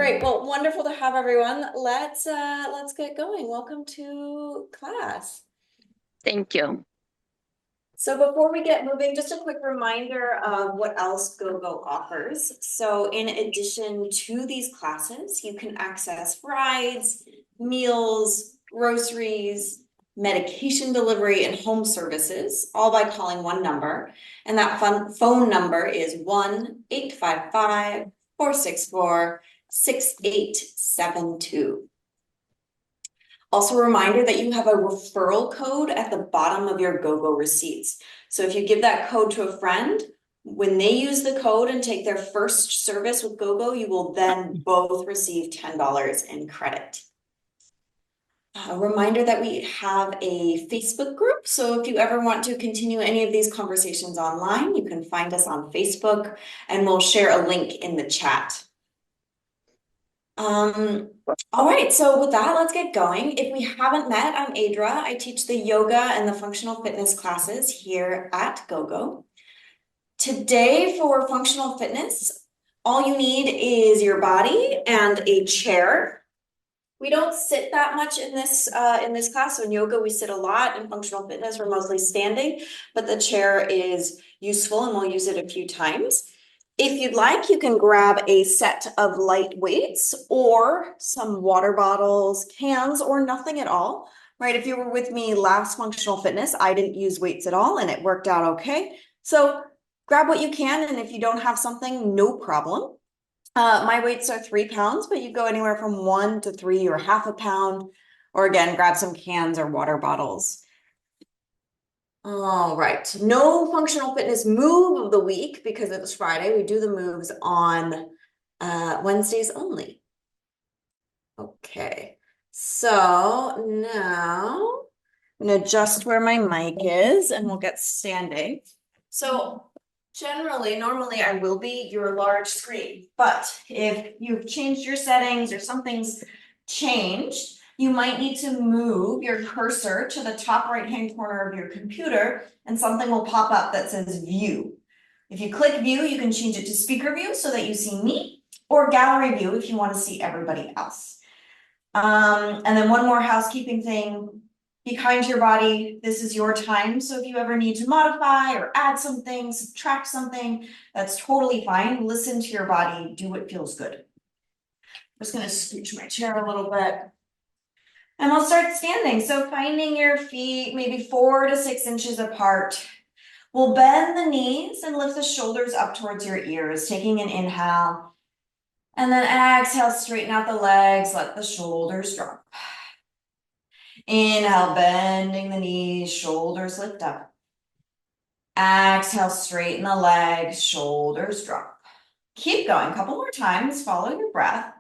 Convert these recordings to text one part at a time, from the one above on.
Great. Well, wonderful to have everyone. Let's get going. Welcome to class. Thank you. So before we get moving, just a quick reminder of what else GoGo offers. So in addition to these classes, you can access rides, meals, groceries, medication delivery, and home services, all by calling one number. And that phone number is 1-855-464-6872. Also a reminder that you have a referral code at the bottom of your GoGo receipts. So if you give that code to a friend, when they use the code and take their first service with GoGo, you will then both receive $10 in credit. A reminder that we have a Facebook group. So if you ever want to continue any of these conversations online, you can find us on Facebook and we'll share a link in the chat. All right, so with that, let's get going. If we haven't met, I'm Adra. I teach the yoga and the functional fitness classes here at GoGo. Today for functional fitness, all you need is your body and a chair. We don't sit that much in this class. So in yoga, we sit a lot. In functional fitness, we're mostly standing, but the chair is useful and we'll use it a few times. If you'd like, you can grab a set of light weights or some water bottles, cans, or nothing at all, right? If you were with me last functional fitness, I didn't use weights at all and it worked out okay. So grab what you can, and if you don't have something, no problem. My weights are 3 pounds, but you go anywhere from 1 to 3 or half a pound, or again, grab some cans or water bottles. All right, no functional fitness move of the week because it's Friday. We do the moves on Wednesdays only. Okay, so now I'm gonna adjust where my mic is and we'll get standing. So normally I will be your large screen, but if you've changed your settings or something's changed, you might need to move your cursor to the top right-hand corner of your computer and something will pop up that says view. If you click view, you can change it to speaker view so that you see me, or gallery view if you want to see everybody else. And then one more housekeeping thing. Be kind to your body. This is your time. So if you ever need to modify or add something, subtract something, that's totally fine. Listen to your body. Do what feels good. I'm just going to scooch my chair a little bit. And we'll start standing. So finding your feet maybe 4 to 6 inches apart. We'll bend the knees and lift the shoulders up towards your ears, taking an inhale. And then exhale, straighten out the legs, let the shoulders drop. Inhale, bending the knees, shoulders lift up. Exhale, straighten the legs, shoulders drop. Keep going, a couple more times, follow your breath.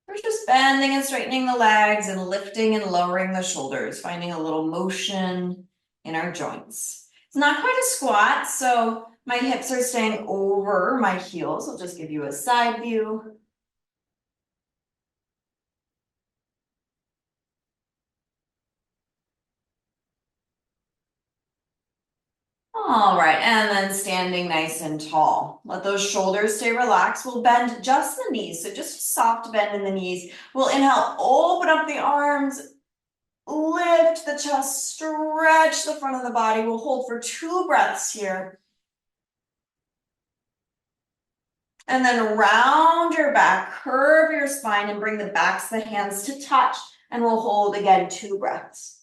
We're just bending and straightening the legs and lifting and lowering the shoulders, finding a little motion in our joints. It's not quite a squat, so my hips are staying over my heels. I'll just give you a side view. All right, and then standing nice and tall. Let those shoulders stay relaxed. We'll bend just the knees, so just a soft bend in the knees. We'll inhale, open up the arms, lift the chest, stretch the front of the body. We'll hold for 2 breaths here. And then round your back, curve your spine, and bring the backs of the hands to touch. And we'll hold again 2 breaths.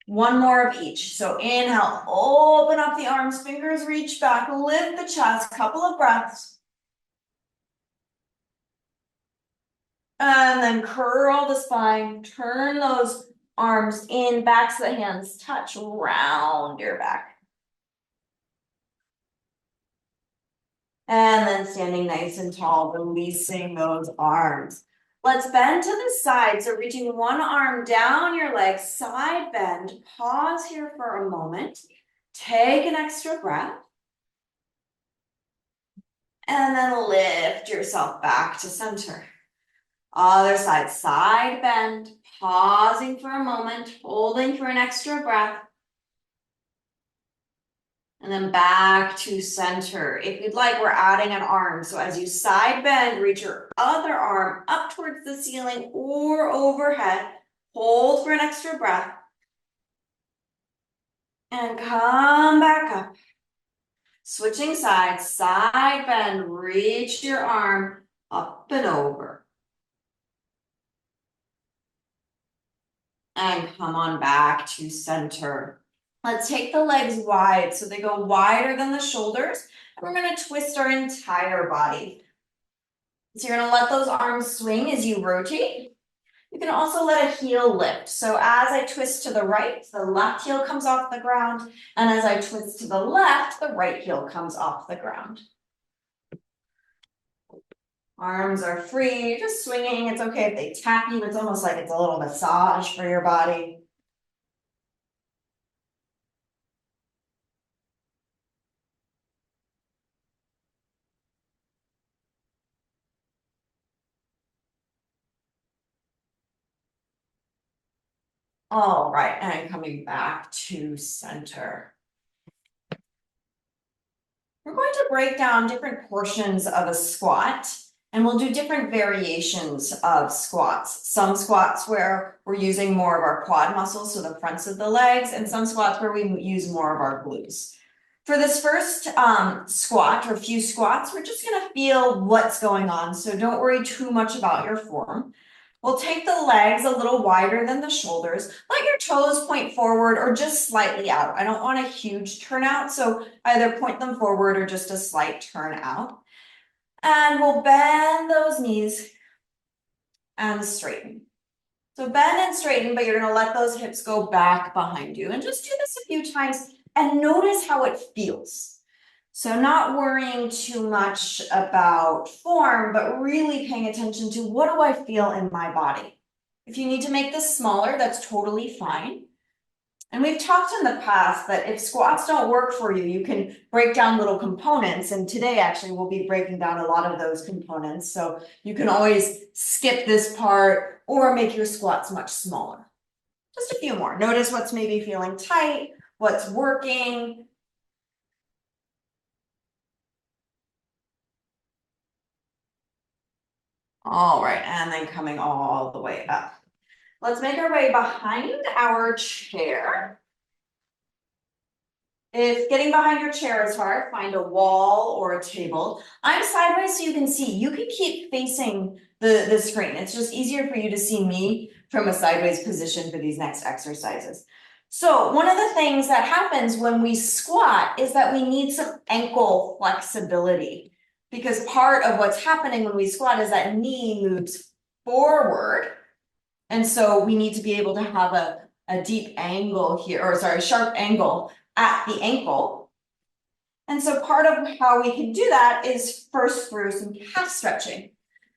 One more of each. So inhale, open up the arms, fingers reach back, lift the chest, couple of breaths. And then curl the spine, turn those arms in, backs of the hands touch, round your back. And then standing nice and tall, releasing those arms. Let's bend to the side. So reaching one arm down your leg, side bend. Pause here for a moment. Take an extra breath. And then lift yourself back to center. Other side, side bend. Pausing for a moment, holding for an extra breath. And then back to center. If you'd like, we're adding an arm. So as you side bend, reach your other arm up towards the ceiling or overhead. Hold for an extra breath. And come back up. Switching sides, side bend, reach your arm up and over. And come on back to center. Let's take the legs wide so they go wider than the shoulders. And we're going to twist our entire body. So you're going to let those arms swing as you rotate. You can also let a heel lift. So as I twist to the right, the left heel comes off the ground. And as I twist to the left, the right heel comes off the ground. Arms are free, you're just swinging. It's okay if they tap you. It's almost like it's a little massage for your body. All right, and coming back to center. We're going to break down different portions of a squat, and we'll do different variations of squats. Some squats where we're using more of our quad muscles, so the fronts of the legs, and some squats where we use more of our glutes. For this first squat or few squats, we're just going to feel what's going on, so don't worry too much about your form. We'll take the legs a little wider than the shoulders. Let your toes point forward or just slightly out. I don't want a huge turnout, so either point them forward or just a slight turn out. And we'll bend those knees and straighten. So bend and straighten, but you're going to let those hips go back behind you. And just do this a few times and notice how it feels. So not worrying too much about form, but really paying attention to what do I feel in my body. If you need to make this smaller, that's totally fine. And we've talked in the past that if squats don't work for you, you can break down little components. And today, actually, we'll be breaking down a lot of those components. So you can always skip this part or make your squats much smaller. Just a few more. Notice what's maybe feeling tight, what's working. All right, and then coming all the way up. Let's make our way behind our chair. If getting behind your chair is hard, find a wall or a table. I'm sideways so you can see. You can keep facing the screen. It's just easier for you to see me from a sideways position for these next exercises. So one of the things that happens when we squat is that we need some ankle flexibility, because part of what's happening when we squat is that knee moves forward. And so we need to be able to have a deep angle here, or sorry, sharp angle at the ankle. And so part of how we can do that is first through some calf stretching.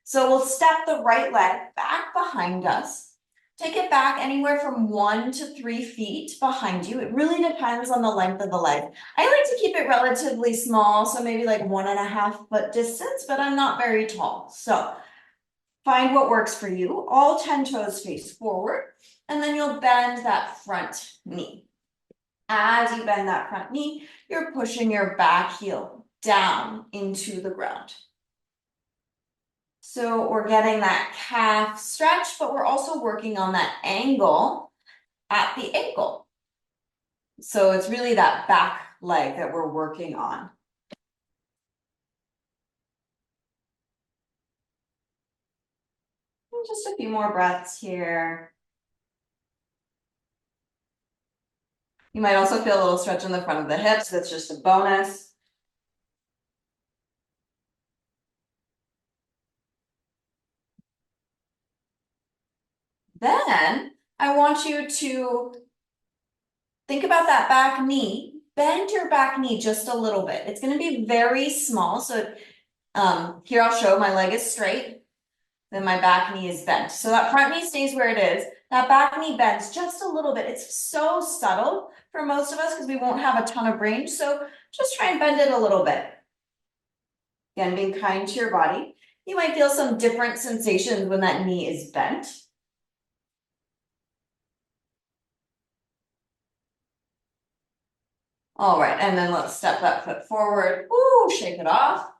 So we'll step the right leg back behind us. Take it back anywhere from 1 to 3 feet behind you. It really depends on the length of the leg. I like to keep it relatively small, so maybe like 1.5 foot distance, but I'm not very tall. So find what works for you. All 10 toes face forward, and then you'll bend that front knee. As you bend that front knee, you're pushing your back heel down into the ground. So we're getting that calf stretch, but we're also working on that angle at the ankle. So it's really that back leg that we're working on. And just a few more breaths here. You might also feel a little stretch in the front of the hips. That's just a bonus. Then I want you to think about that back knee. Bend your back knee just a little bit. It's going to be very small. So here I'll show my leg is straight. Then my back knee is bent. So that front knee stays where it is. That back knee bends just a little bit. It's so subtle for most of us because we won't have a ton of range. So just try and bend it a little bit. Again, being kind to your body. You might feel some different sensations when that knee is bent. All right, and then let's step that foot forward. Woo, shake it off.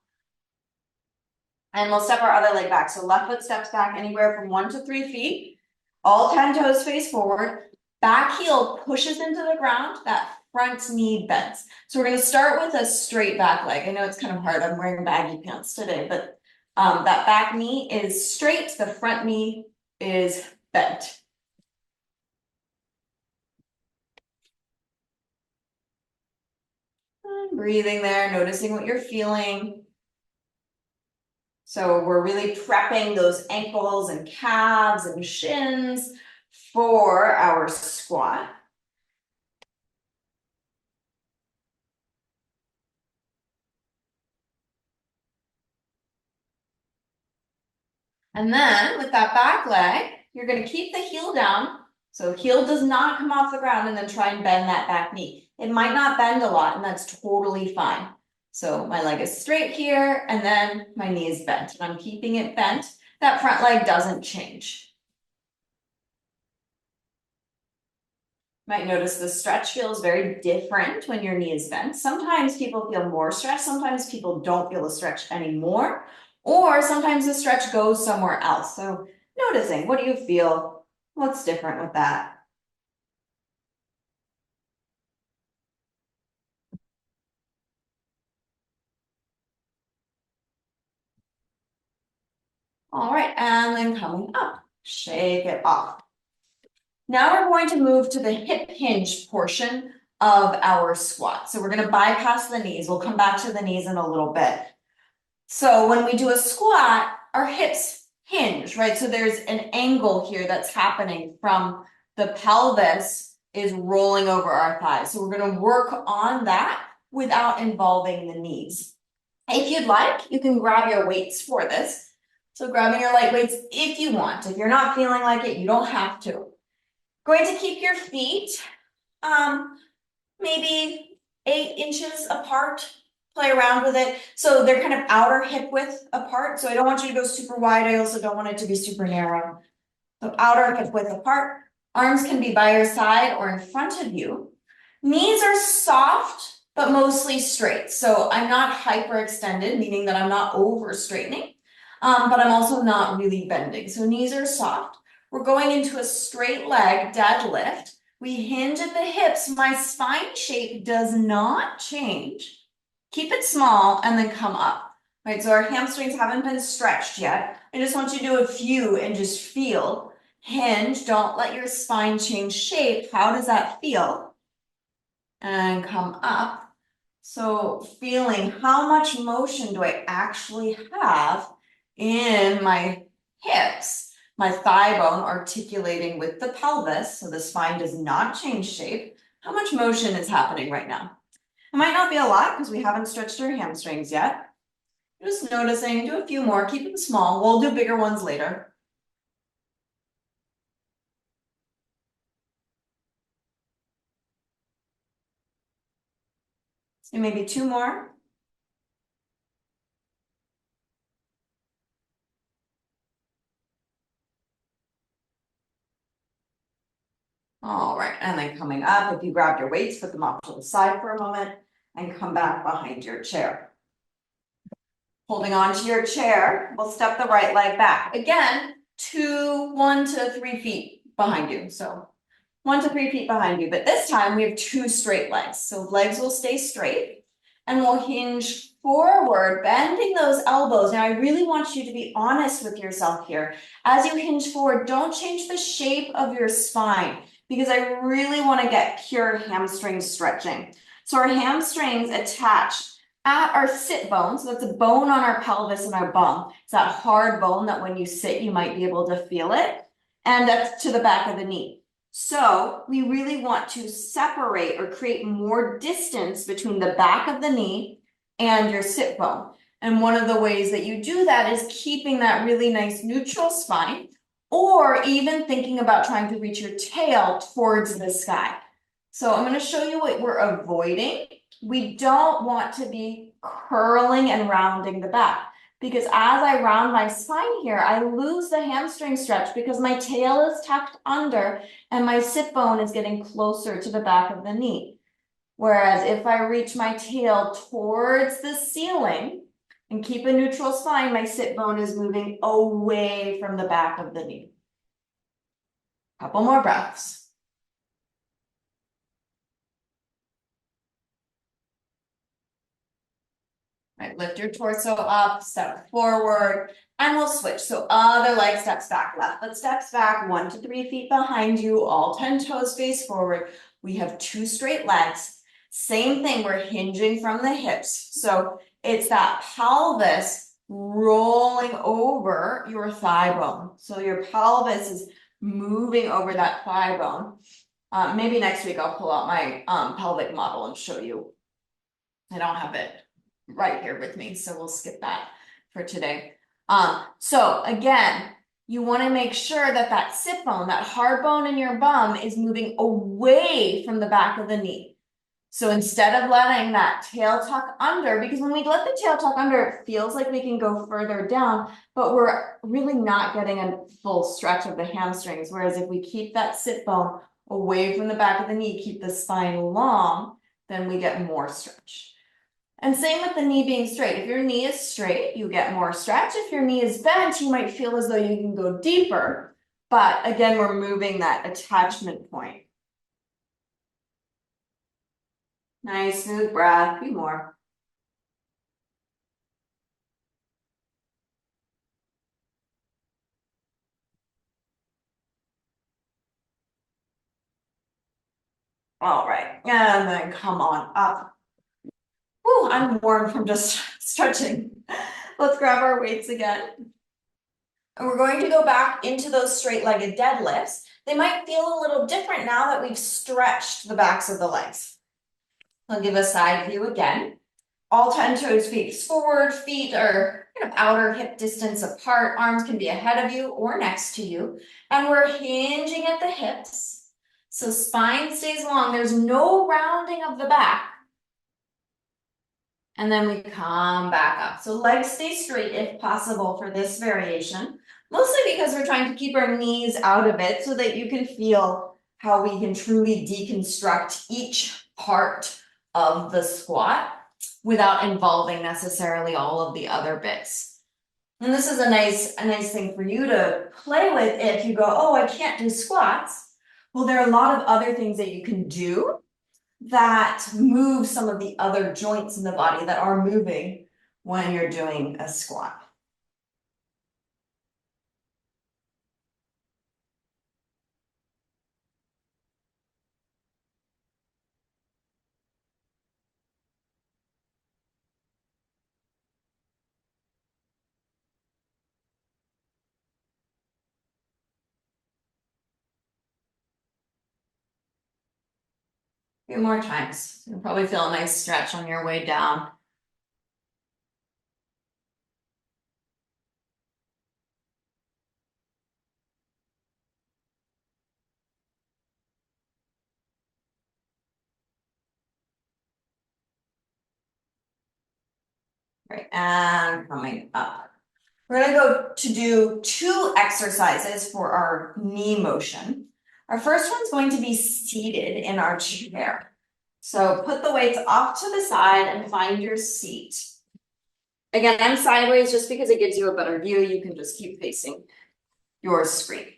And we'll step our other leg back. So left foot steps back anywhere from 1 to 3 feet. All 10 toes face forward. Back heel pushes into the ground. That front knee bends. So we're going to start with a straight back leg. I know it's kind of hard. I'm wearing baggy pants today, but that back knee is straight. The front knee is bent. And breathing there, noticing what you're feeling. So we're really prepping those ankles and calves and shins for our squat. And then with that back leg, you're going to keep the heel down. So heel does not come off the ground and then try and bend that back knee. It might not bend a lot and that's totally fine. So my leg is straight here and then my knee is bent and I'm keeping it bent. That front leg doesn't change. Might notice the stretch feels very different when your knee is bent. Sometimes people feel more stretch, sometimes people don't feel a stretch anymore, or sometimes the stretch goes somewhere else. So noticing, what do you feel? What's different with that? All right, and then coming up, shake it off. Now we're going to move to the hip hinge portion of our squat. So we're going to bypass the knees. We'll come back to the knees in a little bit. So when we do a squat, our hips hinge, right? So there's an angle here that's happening from the pelvis is rolling over our thighs. So we're going to work on that without involving the knees. If you'd like, you can grab your weights for this. So grabbing your light weights if you want. If you're not feeling like it, you don't have to. Going to keep your feet maybe 8 inches apart. Play around with it. So they're kind of outer hip width apart. So I don't want you to go super wide. I also don't want it to be super narrow. So outer hip width apart. Arms can be by your side or in front of you. Knees are soft, but mostly straight. So I'm not hyperextended, meaning that I'm not over straightening, but I'm also not really bending. So knees are soft. We're going into a straight leg deadlift. We hinge at the hips. My spine shape does not change. Keep it small and then come up. Right, so our hamstrings haven't been stretched yet. I just want you to do a few and just feel. Hinge, don't let your spine change shape. How does that feel? And come up. So feeling how much motion do I actually have in my hips? My thigh bone articulating with the pelvis, so the spine does not change shape. How much motion is happening right now? It might not be a lot because we haven't stretched our hamstrings yet. Just noticing, do a few more, keep them small. We'll do bigger ones later. So maybe 2 more. All right, and then coming up, if you grab your weights, put them off to the side for a moment and come back behind your chair. Holding on to your chair, we'll step the right leg back. Again, 1 to 3 feet behind you. So 1 to 3 feet behind you, but this time we have 2 straight legs. So legs will stay straight and we'll hinge forward, bending those elbows. Now I really want you to be honest with yourself here. As you hinge forward, don't change the shape of your spine because I really want to get pure hamstring stretching. So our hamstrings attach at our sit bone, so that's a bone on our pelvis and our bum. It's that hard bone that when you sit, you might be able to feel it. And that's to the back of the knee. So we really want to separate or create more distance between the back of the knee and your sit bone. And one of the ways that you do that is keeping that really nice neutral spine, or even thinking about trying to reach your tail towards the sky. So I'm going to show you what we're avoiding. We don't want to be curling and rounding the back because as I round my spine here, I lose the hamstring stretch because my tail is tucked under and my sit bone is getting closer to the back of the knee. Whereas if I reach my tail towards the ceiling and keep a neutral spine, my sit bone is moving away from the back of the knee. Couple more breaths. Right, lift your torso up, step forward, and we'll switch. So other leg steps back, left foot steps back, 1 to 3 feet behind you, all 10 toes face forward. We have 2 straight legs. Same thing, we're hinging from the hips. So it's that pelvis rolling over your thigh bone. So your pelvis is moving over that thigh bone. Maybe next week I'll pull out my pelvic model and show you. I don't have it right here with me, so we'll skip that for today. So again, you want to make sure that that sit bone, that hard bone in your bum, is moving away from the back of the knee. So instead of letting that tail tuck under, because when we let the tail tuck under, it feels like we can go further down, but we're really not getting a full stretch of the hamstrings. Whereas if we keep that sit bone away from the back of the knee, keep the spine long, then we get more stretch. And same with the knee being straight. If your knee is straight, you get more stretch. If your knee is bent, you might feel as though you can go deeper. But again, we're moving that attachment point. Nice, smooth breath, a few more. All right, and then come on up. Whew, I'm warm from just stretching. Let's grab our weights again. And we're going to go back into those straight-legged deadlifts. They might feel a little different now that we've stretched the backs of the legs. I'll give a side view again. All 10 toes face forward, feet are kind of outer hip distance apart, arms can be ahead of you or next to you. And we're hinging at the hips. So spine stays long, there's no rounding of the back. And then we come back up. So legs stay straight if possible for this variation, mostly because we're trying to keep our knees out of it so that you can feel how we can truly deconstruct each part of the squat without involving necessarily all of the other bits. And this is a nice thing for you to play with if you go, oh, I can't do squats. Well, there are a lot of other things that you can do that move some of the other joints in the body that are moving when you're doing a squat. A few more times. You'll probably feel a nice stretch on your way down. Right, and coming up. We're gonna go to do 2 exercises for our knee motion. Our first one's going to be seated in our chair. So put the weights off to the side and find your seat. Again, I'm sideways just because it gives you a better view. You can just keep facing your screen.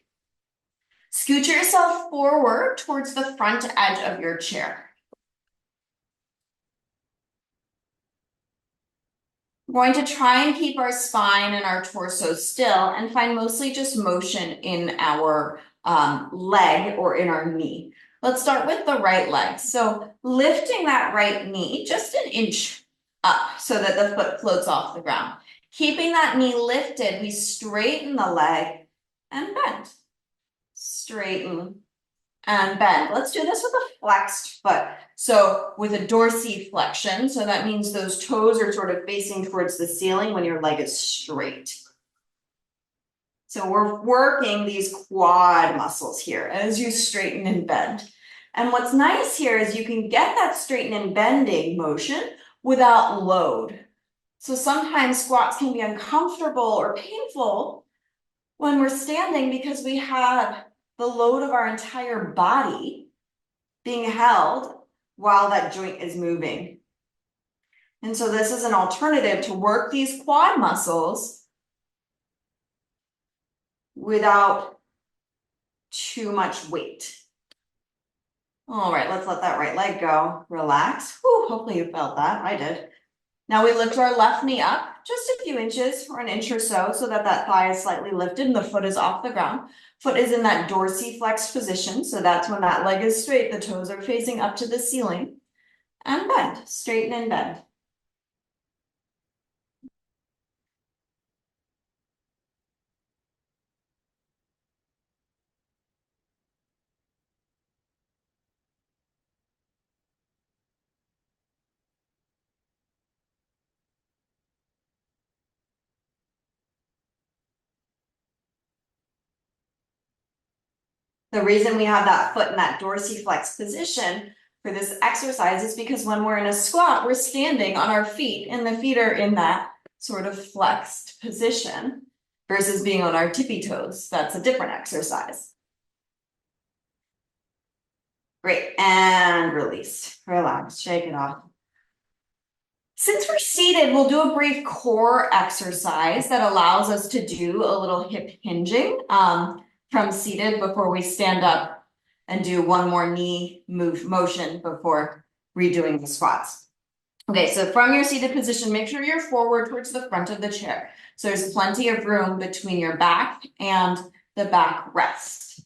Scoot yourself forward towards the front edge of your chair. We're going to try and keep our spine and our torso still and find mostly just motion in our leg or in our knee. Let's start with the right leg. So lifting that right knee just an inch up so that the foot floats off the ground. Keeping that knee lifted, we straighten the leg and bend. Straighten and bend. Let's do this with a flexed foot. So with a dorsiflexion, so that means those toes are sort of facing towards the ceiling when your leg is straight. So we're working these quad muscles here as you straighten and bend. And what's nice here is you can get that straighten and bending motion without load. So sometimes squats can be uncomfortable or painful when we're standing because we have the load of our entire body being held while that joint is moving. And so this is an alternative to work these quad muscles without too much weight. All right, let's let that right leg go. Relax. Whew, hopefully you felt that. I did. Now we lift our left knee up just a few inches or an inch or so that that thigh is slightly lifted and the foot is off the ground. Foot is in that dorsiflexed position. So that's when that leg is straight. The toes are facing up to the ceiling. And bend. Straighten and bend. The reason we have that foot in that dorsiflexed position for this exercise is because when we're in a squat, we're standing on our feet and the feet are in that sort of flexed position versus being on our tippy toes. That's a different exercise. Great, and release. Relax, shake it off. Since we're seated, we'll do a brief core exercise that allows us to do a little hip hinging from seated before we stand up and do one more knee motion before redoing the squats. Okay, so from your seated position, make sure you're forward towards the front of the chair. So there's plenty of room between your back and the backrest.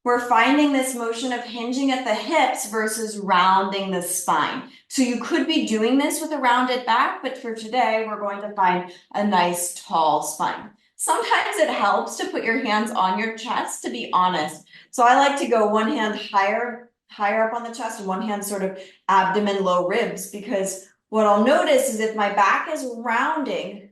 We're finding this motion of hinging at the hips versus rounding the spine. So you could be doing this with a rounded back, but for today, we're going to find a nice tall spine. Sometimes it helps to put your hands on your chest, to be honest. So I like to go one hand higher up on the chest and one hand sort of abdomen, low ribs, because what I'll notice is if my back is rounding,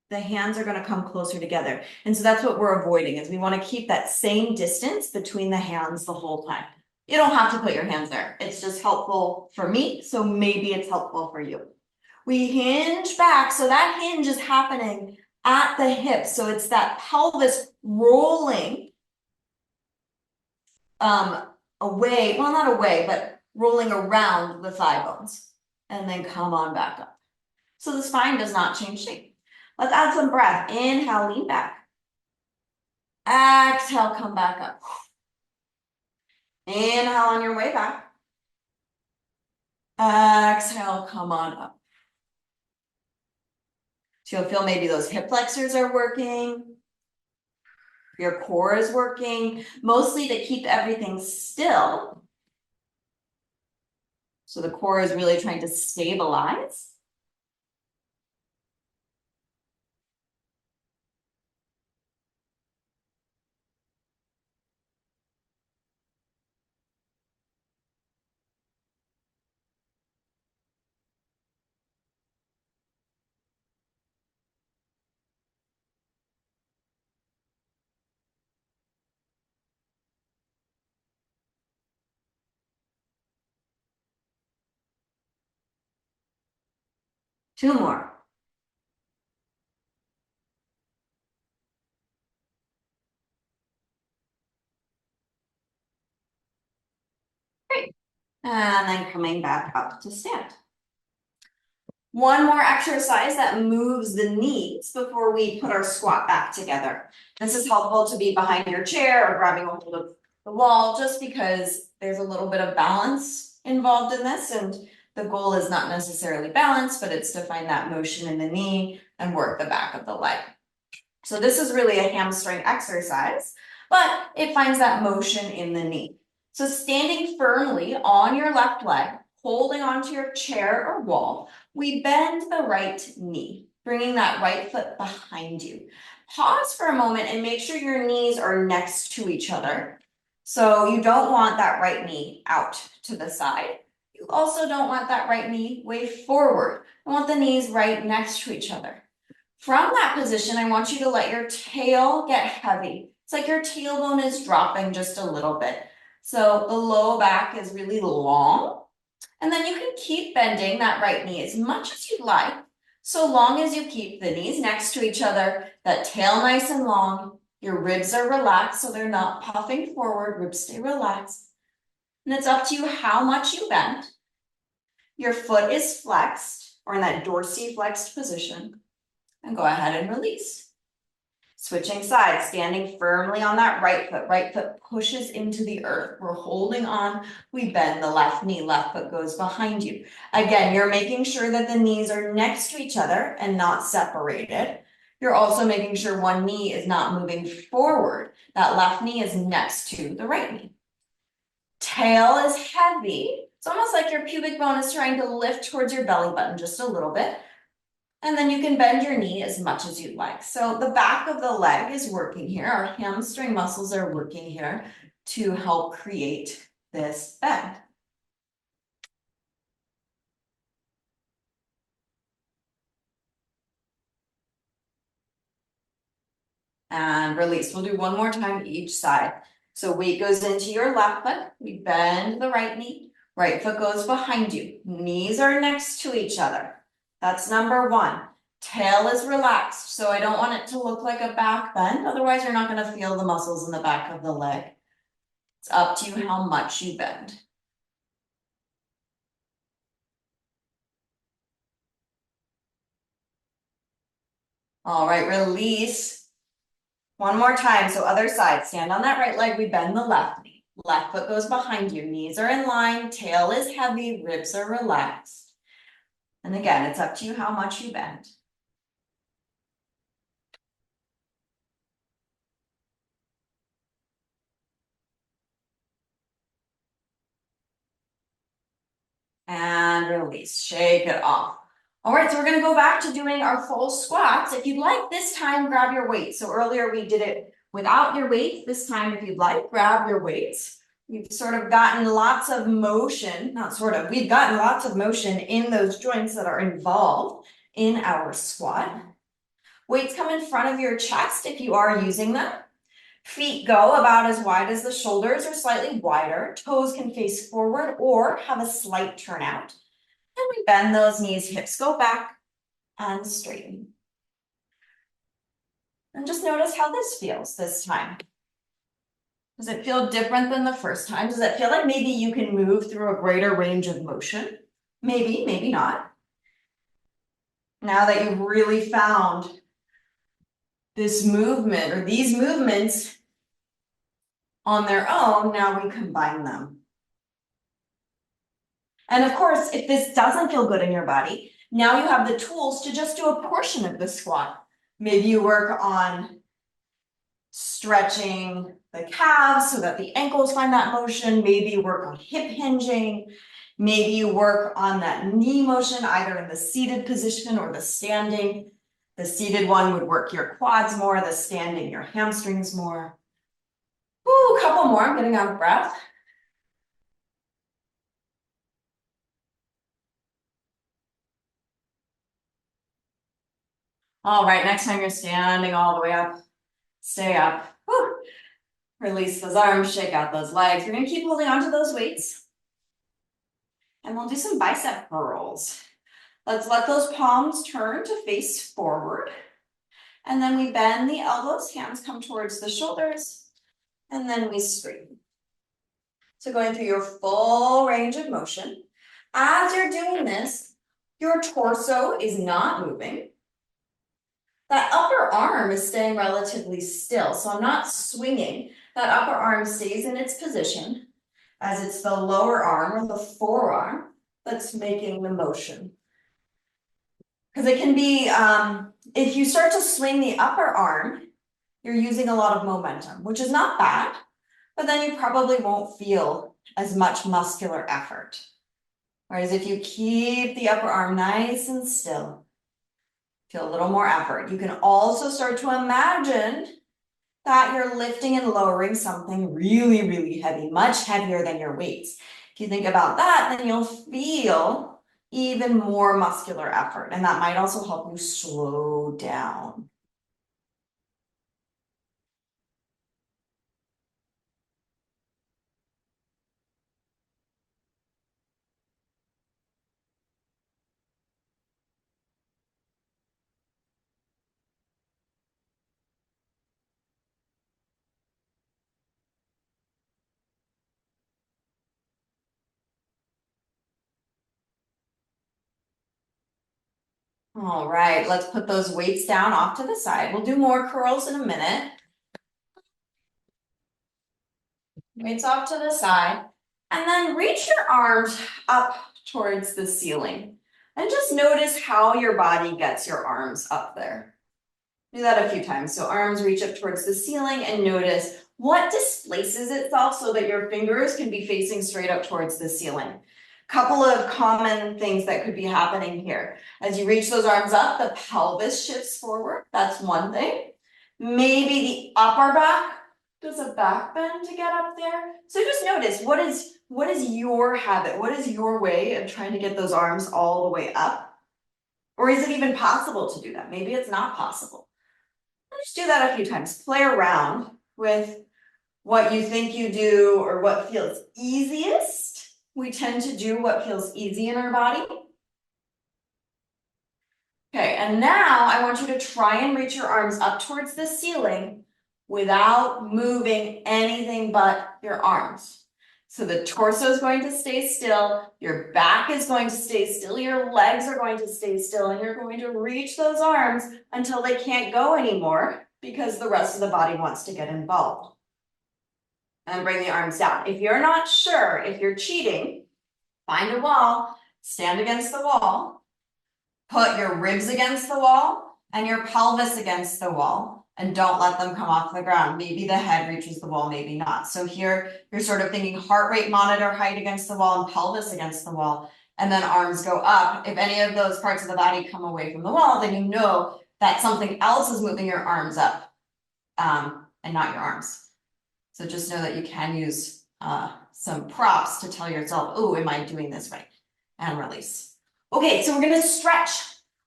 the hands are going to come closer together. And so that's what we're avoiding, is we want to keep that same distance between the hands the whole time. You don't have to put your hands there. It's just helpful for me, so maybe it's helpful for you. We hinge back, so that hinge is happening at the hips. So it's that pelvis rolling away, well, not away, but rolling around the thigh bones, and then come on back up. So the spine does not change shape. Let's add some breath. Inhale, lean back. Exhale, come back up. Inhale on your way back. Exhale, come on up. So you'll feel maybe those hip flexors are working. Your core is working, mostly to keep everything still. So the core is really trying to stabilize. Two more. Great. And then coming back up to stand. One more exercise that moves the knees before we put our squat back together. This is helpful to be behind your chair or grabbing a hold of the wall, just because there's a little bit of balance involved in this, and the goal is not necessarily balance, but it's to find that motion in the knee and work the back of the leg. So this is really a hamstring exercise, but it finds that motion in the knee. So standing firmly on your left leg, holding onto your chair or wall, we bend the right knee, bringing that right foot behind you. Pause for a moment and make sure your knees are next to each other. So you don't want that right knee out to the side. You also don't want that right knee way forward. You want the knees right next to each other. From that position, I want you to let your tail get heavy. It's like your tailbone is dropping just a little bit. So the low back is really long. And then you can keep bending that right knee as much as you'd like, so long as you keep the knees next to each other, that tail nice and long, your ribs are relaxed so they're not puffing forward, ribs stay relaxed. And it's up to you how much you bend. Your foot is flexed or in that dorsiflexed position. And go ahead and release. Switching sides, standing firmly on that right foot pushes into the earth. We're holding on, we bend the left knee, left foot goes behind you. Again, you're making sure that the knees are next to each other and not separated. You're also making sure one knee is not moving forward. That left knee is next to the right knee. Tail is heavy. It's almost like your pubic bone is trying to lift towards your belly button just a little bit. And then you can bend your knee as much as you'd like. So the back of the leg is working here. Our hamstring muscles are working here to help create this bend. And release. We'll do one more time each side. So weight goes into your left foot. We bend the right knee. Right foot goes behind you. Knees are next to each other. That's number one. Tail is relaxed, so I don't want it to look like a back bend. Otherwise, you're not going to feel the muscles in the back of the leg. It's up to you how much you bend. All right, release. One more time, so other side. Stand on that right leg, we bend the left knee. Left foot goes behind you, knees are in line, tail is heavy, ribs are relaxed. And again, it's up to you how much you bend. And release, shake it off. All right, so we're gonna go back to doing our full squats. If you'd like, this time grab your weights. So earlier we did it without your weights. This time, if you'd like, grab your weights. We've sort of gotten lots of motion, not sort of, we've gotten lots of motion in those joints that are involved in our squat. Weights come in front of your chest if you are using them. Feet go about as wide as the shoulders or slightly wider. Toes can face forward or have a slight turnout. And we bend those knees, hips go back and straighten. And just notice how this feels this time. Does it feel different than the first time? Does it feel like maybe you can move through a greater range of motion? Maybe, maybe not. Now that you've really found this movement or these movements on their own, now we combine them. And of course, if this doesn't feel good in your body, now you have the tools to just do a portion of the squat. Maybe you work on stretching the calves so that the ankles find that motion. Maybe you work on hip hinging. Maybe you work on that knee motion, either in the seated position or the standing. The seated one would work your quads more, the standing your hamstrings more. Ooh, a couple more, I'm getting out of breath. All right, next time you're standing all the way up, stay up. Whew. Release those arms, shake out those legs. You're gonna keep holding onto those weights. And we'll do some bicep curls. Let's let those palms turn to face forward. And then we bend the elbows, hands come towards the shoulders, and then we straighten. So going through your full range of motion. As you're doing this, your torso is not moving. That upper arm is staying relatively still, so I'm not swinging. That upper arm stays in its position as it's the lower arm or the forearm that's making the motion. Because it can be, if you start to swing the upper arm, you're using a lot of momentum, which is not bad, but then you probably won't feel as much muscular effort. Whereas if you keep the upper arm nice and still, feel a little more effort. You can also start to imagine that you're lifting and lowering something really, really heavy, much heavier than your weights. If you think about that, then you'll feel even more muscular effort, and that might also help you slow down. All right, let's put those weights down off to the side. We'll do more curls in a minute. Weights off to the side. And then reach your arms up towards the ceiling. And just notice how your body gets your arms up there. Do that a few times. So arms reach up towards the ceiling and notice what displaces itself so that your fingers can be facing straight up towards the ceiling. Couple of common things that could be happening here. As you reach those arms up, the pelvis shifts forward. That's one thing. Maybe the upper back does a back bend to get up there. So just notice what is your habit? What is your way of trying to get those arms all the way up? Or is it even possible to do that? Maybe it's not possible. Just do that a few times. Play around with what you think you do or what feels easiest. We tend to do what feels easy in our body. Okay, and now I want you to try and reach your arms up towards the ceiling without moving anything but your arms. So the torso is going to stay still, your back is going to stay still, your legs are going to stay still, and you're going to reach those arms until they can't go anymore because the rest of the body wants to get involved. And bring the arms down. If you're not sure, if you're cheating, find a wall, stand against the wall, put your ribs against the wall and your pelvis against the wall, and don't let them come off the ground. Maybe the head reaches the wall, maybe not. So here you're sort of thinking heart rate monitor, height against the wall and pelvis against the wall, and then arms go up. If any of those parts of the body come away from the wall, then you know that something else is moving your arms up and not your arms. So just know that you can use some props to tell yourself, oh, am I doing this right? And release. Okay, so we're gonna stretch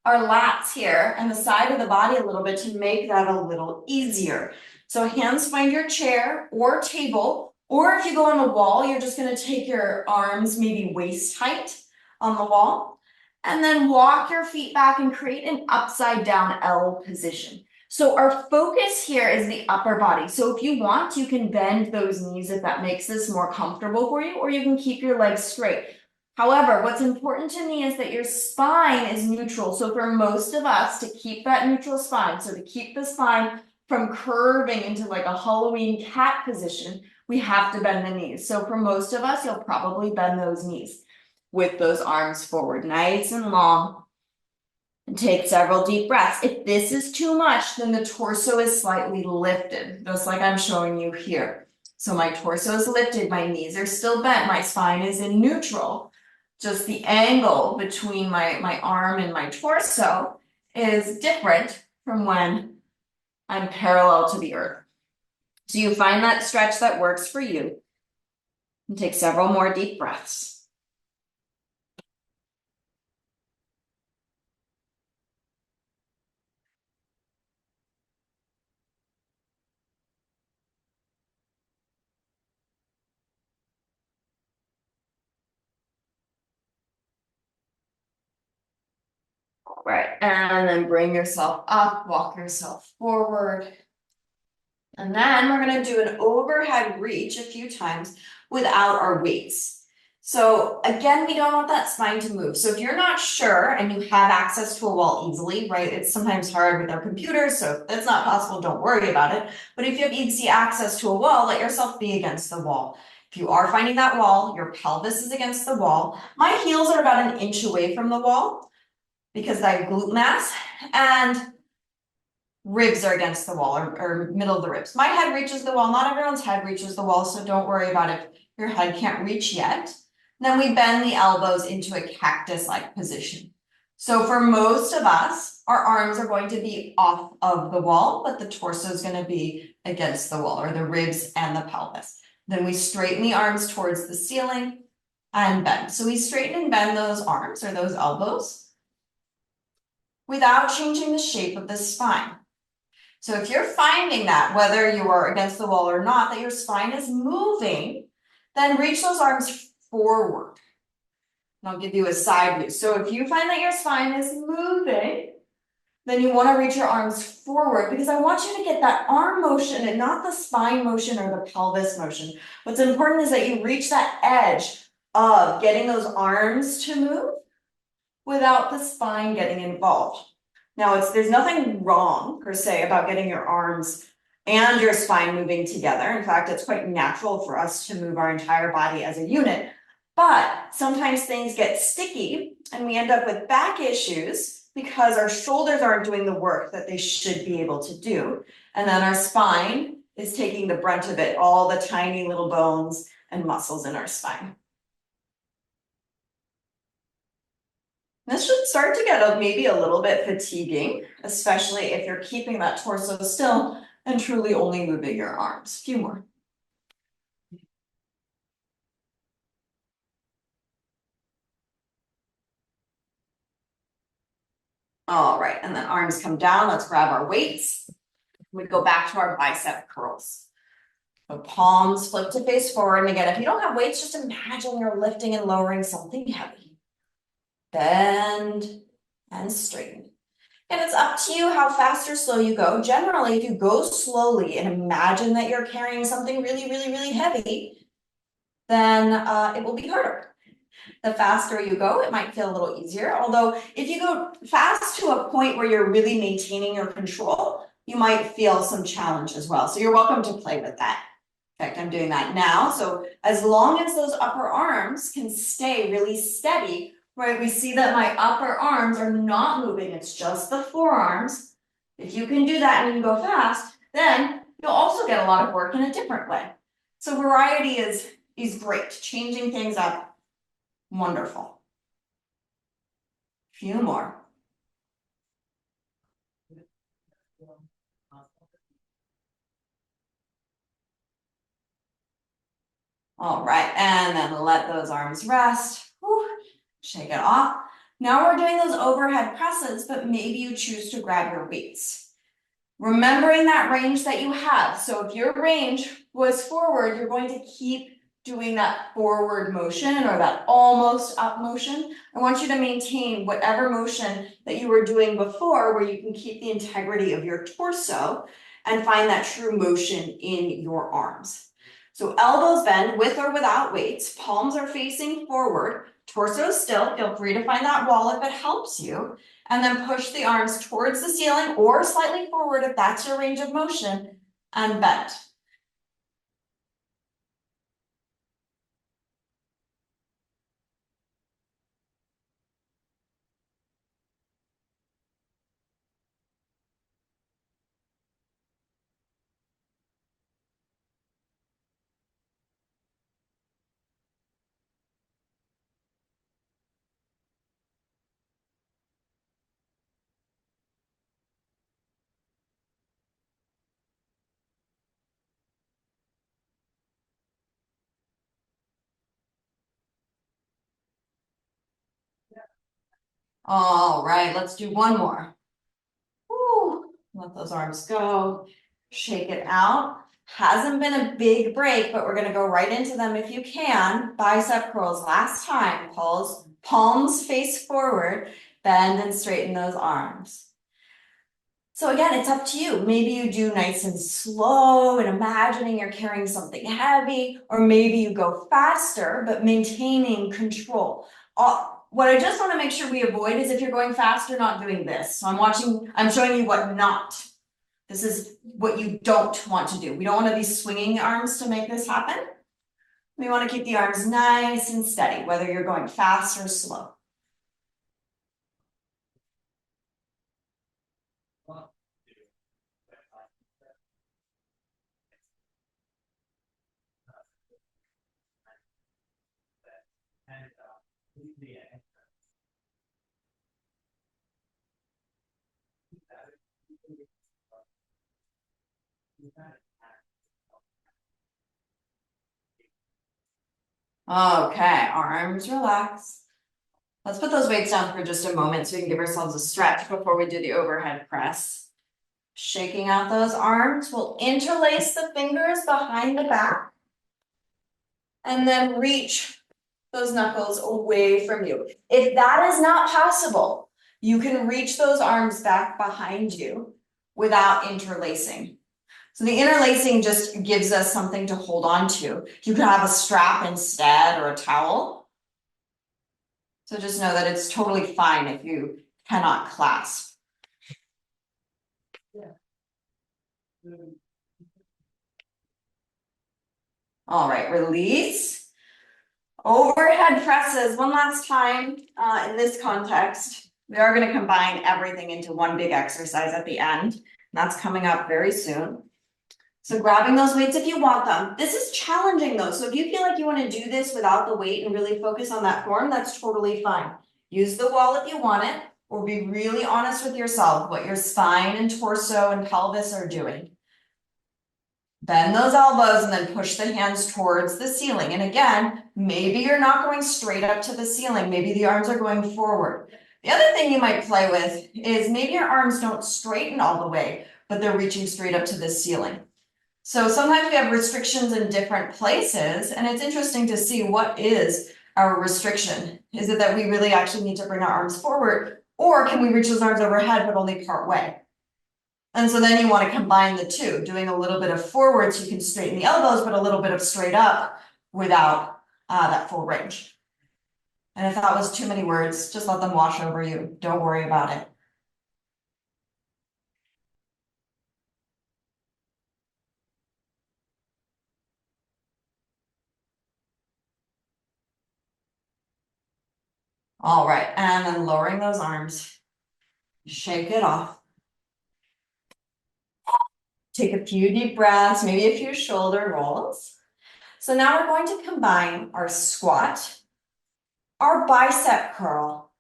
our lats here and the side of the body a little bit to make that a little easier. So hands find your chair or table, or if you go on the wall, you're just gonna take your arms maybe waist height on the wall, and then walk your feet back and create an upside down L position. So our focus here is the upper body. So if you want, you can bend those knees if that makes this more comfortable for you, or you can keep your legs straight. However, what's important to me is that your spine is neutral. So for most of us, to keep that neutral spine, so to keep the spine from curving into like a Halloween cat position, we have to bend the knees. So for most of us, you'll probably bend those knees with those arms forward, nice and long. And take several deep breaths. If this is too much, then the torso is slightly lifted, just like I'm showing you here. So my torso is lifted, my knees are still bent, my spine is in neutral. Just the angle between my arm and my torso is different from when I'm parallel to the earth. So you find that stretch that works for you. And take several more deep breaths. Right, and then bring yourself up, walk yourself forward. And then we're gonna do an overhead reach a few times without our weights. So again, we don't want that spine to move. So if you're not sure and you have access to a wall easily, right? It's sometimes hard with our computers, so if that's not possible, don't worry about it. But if you have easy access to a wall, let yourself be against the wall. If you are finding that wall, your pelvis is against the wall. My heels are about 1 inch away from the wall, because I have glute mass, and ribs are against the wall or middle of the ribs. My head reaches the wall. Not everyone's head reaches the wall, so don't worry about if your head can't reach yet. Then we bend the elbows into a cactus-like position. So for most of us, our arms are going to be off of the wall, but the torso is going to be against the wall, or the ribs and the pelvis. Then we straighten the arms towards the ceiling and bend. So we straighten and bend those arms or those elbows without changing the shape of the spine. So if you're finding that, whether you are against the wall or not, that your spine is moving, then reach those arms forward. And I'll give you a side view. So if you find that your spine is moving, then you want to reach your arms forward, because I want you to get that arm motion and not the spine motion or the pelvis motion. What's important is that you reach that edge of getting those arms to move without the spine getting involved. Now, there's nothing wrong per se about getting your arms and your spine moving together. In fact, it's quite natural for us to move our entire body as a unit. But sometimes things get sticky and we end up with back issues because our shoulders aren't doing the work that they should be able to do. And then our spine is taking the brunt of it, all the tiny little bones and muscles in our spine. This should start to get maybe a little bit fatiguing, especially if you're keeping that torso still and truly only moving your arms. A few more. All right, and then arms come down. Let's grab our weights. We go back to our bicep curls. So palms flip to face forward. And again, if you don't have weights, just imagine you're lifting and lowering something heavy. Bend and straighten. And it's up to you how fast or slow you go. Generally, if you go slowly and imagine that you're carrying something really, really, really heavy, then it will be harder. The faster you go, it might feel a little easier. Although if you go fast to a point where you're really maintaining your control, you might feel some challenge as well. So you're welcome to play with that. In fact, I'm doing that now. So as long as those upper arms can stay really steady, right? We see that my upper arms are not moving. It's just the forearms. If you can do that and you go fast, then you'll also get a lot of work in a different way. So variety is great. Changing things up, wonderful. Few more. All right, and then let those arms rest. Whew. Shake it off. Now we're doing those overhead presses, but maybe you choose to grab your weights. Remembering that range that you have. So if your range was forward, you're going to keep doing that forward motion or that almost up motion. I want you to maintain whatever motion that you were doing before, where you can keep the integrity of your torso and find that true motion in your arms. So elbows bend with or without weights, palms are facing forward, torso still. Feel free to find that wall if it helps you. And then push the arms towards the ceiling or slightly forward if that's your range of motion, and bend. All right, let's do one more. Woo. Let those arms go. Shake it out. Hasn't been a big break, but we're going to go right into them if you can. Bicep curls. Last time. Palms face forward. Bend and straighten those arms. So again, it's up to you. Maybe you do nice and slow and imagining you're carrying something heavy, or maybe you go faster, but maintaining control. What I just want to make sure we avoid is if you're going faster, not doing this. So I'm showing you what not. This is what you don't want to do. We don't want to be swinging the arms to make this happen. We want to keep the arms nice and steady, whether you're going fast or slow. Okay, arms relax. Let's put those weights down for just a moment so we can give ourselves a stretch before we do the overhead press. Shaking out those arms, we'll interlace the fingers behind the back and then reach those knuckles away from you. If that is not possible, you can reach those arms back behind you without interlacing. So the interlacing just gives us something to hold on to. You could have a strap instead or a towel. So just know that it's totally fine if you cannot clasp. All right, release. Overhead presses, one last time in this context. We are going to combine everything into one big exercise at the end. And that's coming up very soon. So grabbing those weights if you want them. This is challenging though. So if you feel like you want to do this without the weight and really focus on that form, that's totally fine. Use the wall if you want it, or be really honest with yourself what your spine and torso and pelvis are doing. Bend those elbows and then push the hands towards the ceiling. And again, maybe you're not going straight up to the ceiling. Maybe the arms are going forward. The other thing you might play with is maybe your arms don't straighten all the way, but they're reaching straight up to the ceiling. So sometimes we have restrictions in different places, and it's interesting to see what is our restriction. Is it that we really actually need to bring our arms forward, or can we reach those arms overhead but only part way? And so then you want to combine the two, doing a little bit of forward so you can straighten the elbows, but a little bit of straight up without that full range. And if that was too many words, just let them wash over you. Don't worry about it. All right, and then lowering those arms. Shake it off. Take a few deep breaths, maybe a few shoulder rolls. So now we're going to combine our squat, our bicep curl,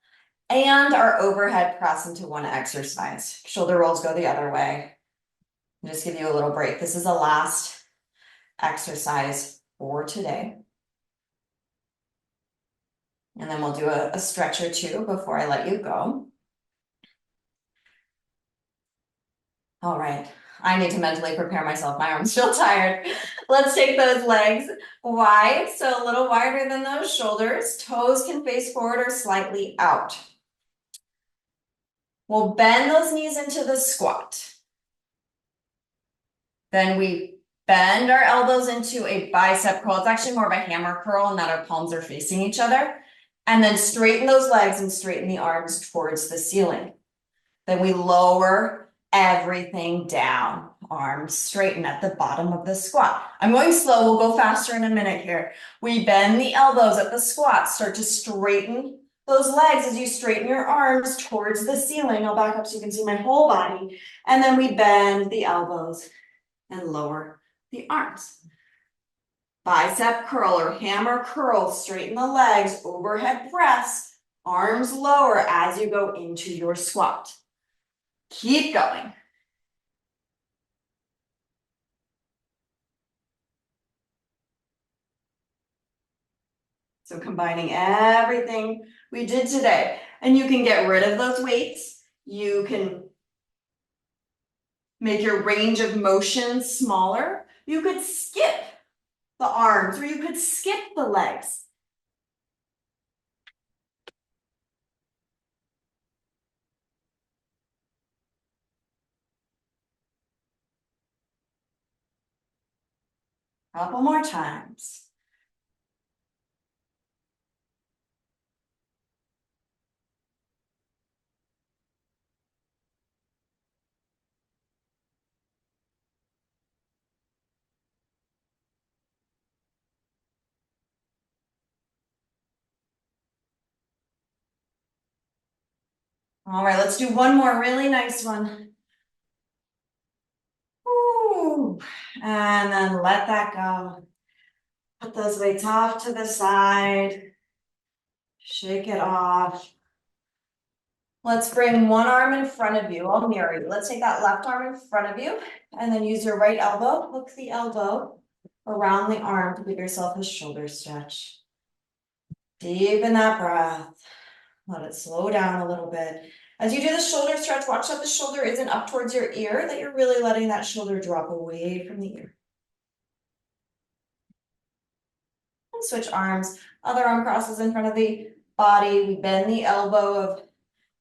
and our overhead press into one exercise. Shoulder rolls go the other way. Just give you a little break. This is the last exercise for today. And then we'll do a stretch or two before I let you go. All right, I need to mentally prepare myself. My arm's still tired. Let's take those legs wide, so a little wider than those shoulders. Toes can face forward or slightly out. We'll bend those knees into the squat. Then we bend our elbows into a bicep curl. It's actually more of a hammer curl in that our palms are facing each other. And then straighten those legs and straighten the arms towards the ceiling. Then we lower everything down. Arms straighten at the bottom of the squat. I'm going slow, we'll go faster in a minute here. We bend the elbows at the squat, start to straighten those legs as you straighten your arms towards the ceiling. I'll back up so you can see my whole body. And then we bend the elbows and lower the arms. Bicep curl or hammer curl, straighten the legs, overhead press, arms lower as you go into your squat. Keep going. So combining everything we did today, and you can get rid of those weights. You can make your range of motion smaller. You could skip the arms or you could skip the legs. A couple more times. All right, let's do one more really nice one. Ooh. And then let that go. Put those weights off to the side. Shake it off. Let's bring one arm in front of you. I'll mirror you. Let's take that left arm in front of you and then use your right elbow. Hook the elbow around the arm to give yourself a shoulder stretch. Deepen that breath. Let it slow down a little bit. As you do the shoulder stretch, watch that the shoulder isn't up towards your ear, that you're really letting that shoulder drop away from the ear. And switch arms. Other arm crosses in front of the body. We bend the elbow of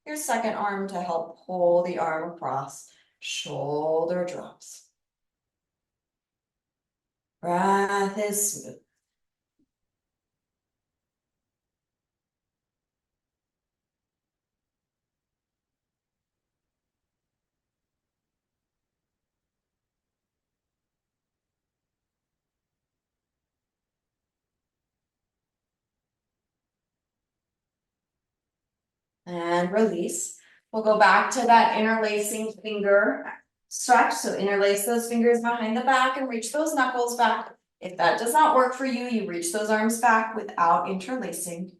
your second arm to help pull the arm across. Shoulder drops. Breath is smooth. and release. We'll go back to that interlacing finger stretch. So interlace those fingers behind the back and reach those knuckles back. If that does not work for you, you reach those arms back without interlacing.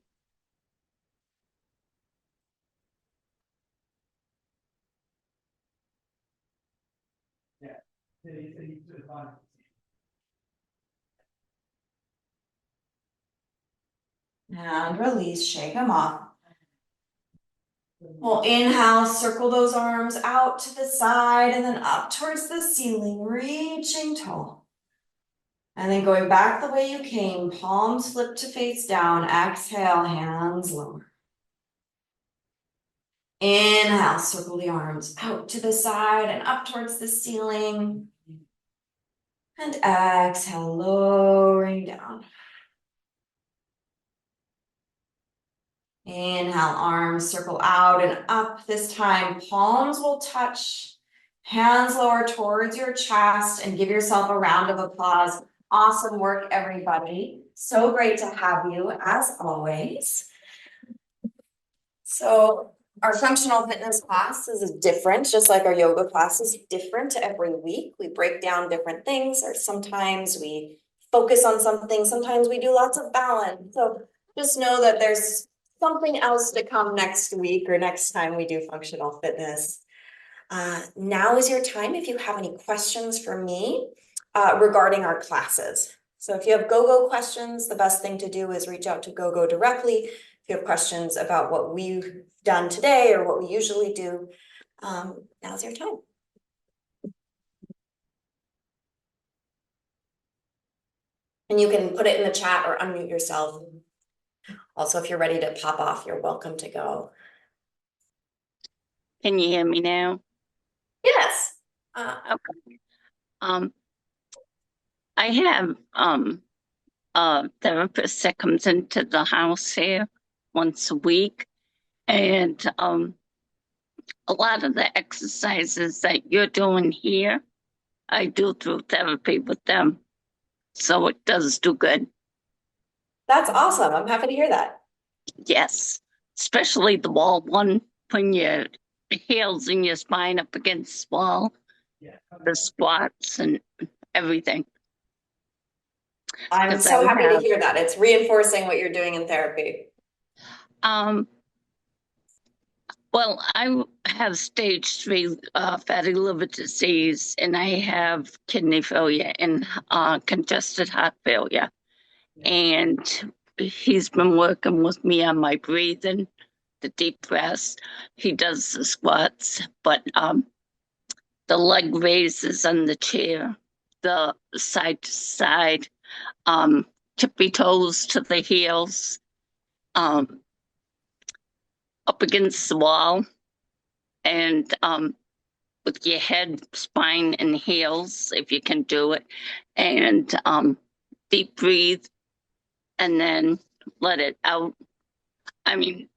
And release, shake them off. We'll inhale, circle those arms out to the side and then up towards the ceiling, reaching tall. And then going back the way you came, palms flip to face down, exhale, hands lower. Inhale, circle the arms out to the side and up towards the ceiling. And exhale, lowering down. Inhale, arms circle out and up. This time, palms will touch, hands lower towards your chest, and give yourself a round of applause. Awesome work, everybody. So great to have you, as always. So our functional fitness class is different, just like our yoga class is different every week. We break down different things, or sometimes we focus on something, sometimes we do lots of balance. So just know that there's something else to come next week or next time we do functional fitness. Now is your time if you have any questions for me regarding our classes. So if you have GoGo questions, the best thing to do is reach out to GoGo directly. If you have questions about what we've done today or what we usually do, now's your time. And you can put it in the chat or unmute yourself. Also, if you're ready to pop off, you're welcome to go. Can you hear me now? Yes. Okay. I have a therapist that comes into the house here once a week, and a lot of the exercises that you're doing here, I do through therapy with them. So it does do good. That's awesome. I'm happy to hear that. Yes, especially the wall one, when your heels and your spine up against the wall, the squats and everything. I'm so happy to hear that. It's reinforcing what you're doing in therapy. Well, I have stage 3 fatty liver disease, and I have kidney failure and congested heart failure. And he's been working with me on my breathing, the deep breaths. He does the squats, but the leg raises on the chair, the side to side, tippy toes to the heels, up against the wall, and with your head, spine, and heels, if you can do it, and deep breathe, and then let it out. I mean,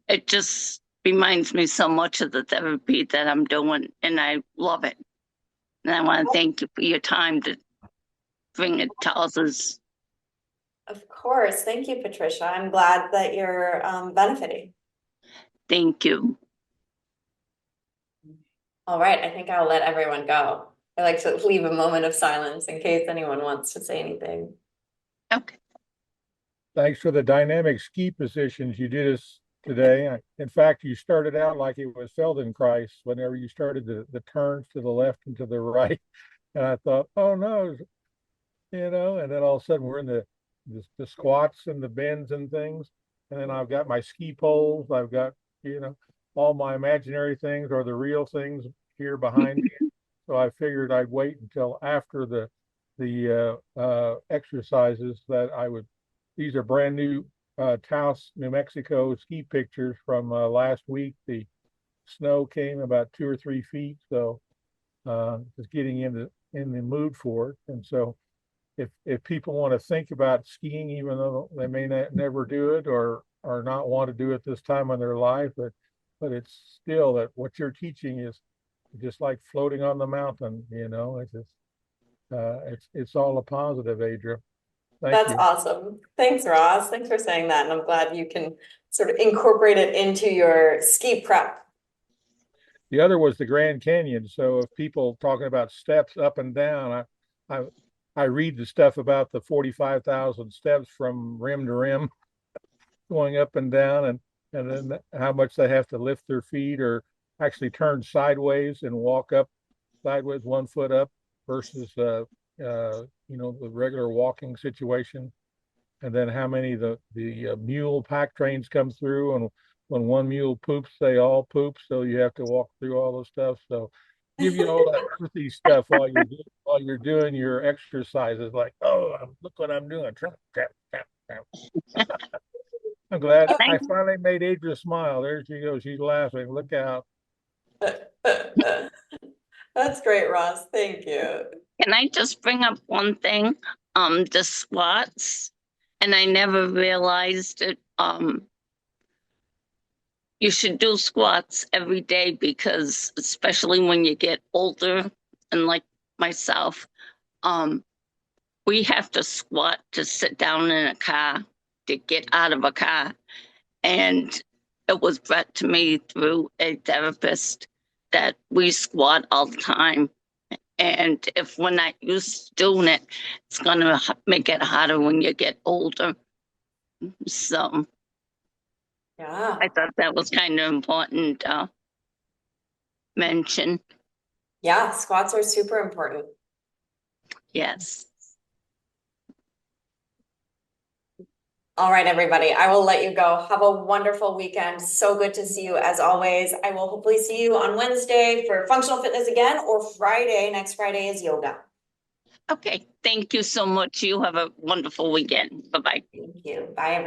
it just reminds me so much of the therapy that I'm doing, and I love it. And I want to thank you for your time to bring it to others. Of course. Thank you, Patricia. I'm glad that you're benefiting. Thank you. All right. I think I'll let everyone go. I like to leave a moment of silence in case anyone wants to say anything. Okay. Thanks for the dynamic ski positions you did us today. In fact, you started out like it was Feldenkrais whenever you started the turns to the left and to the right. And I thought, oh no, and then all of a sudden we're in the squats and the bends and things. And then I've got my ski poles. I've got, all my imaginary things or the real things here behind me. So I figured I'd wait until after the exercises that I would. These are brand new Taos, New Mexico ski pictures from last week. The snow came about 2 or 3 feet, so just getting in the mood for it. And so, if people want to think about skiing, even though they may never do it or not want to do it this time in their life, but it's still that what you're teaching is just like floating on the mountain. It's just it's all a positive, Adria. Thank That's you. awesome. Thanks, Ross. Thanks for saying that. And I'm glad you can sort of incorporate it into your ski prep. The other was the Grand Canyon. So if people talking about steps up and down, I I read the stuff about the 45,000 steps from rim to rim going up and down, and then how much they have to lift their feet or actually turn sideways and walk up sideways 1 foot up versus the regular walking situation. And then how many the mule pack trains come through, and when one mule poops, they all poop. So you have to walk through all the stuff. So give you all that earthy stuff while you're doing your exercises. Like, oh, look what I'm doing. Trap, trap, trap, trap. I'm glad Can I I finally made Adria smile. There she goes. She's laughing. Look out. That's great, Ross. Thank you. can I just bring up one thing? The squats, and I never realized it. You should do squats every day because especially when you get older and like myself, we have to squat to sit down in a car, to get out of a car. And it was brought to me through a therapist that we squat all the time. And if we're not used to doing it, it's going to make it harder when you get older. So Yeah. I thought that was kind of important to mention. Yeah, squats are super important. Yes. All right, everybody, I will let you go. Have a wonderful weekend. So good to see you as always. I will hopefully see you on Wednesday for functional fitness again, or Friday. Next Friday is yoga. Okay. Thank you so much. You have a wonderful weekend. Bye-bye. Thank you. Bye, everybody.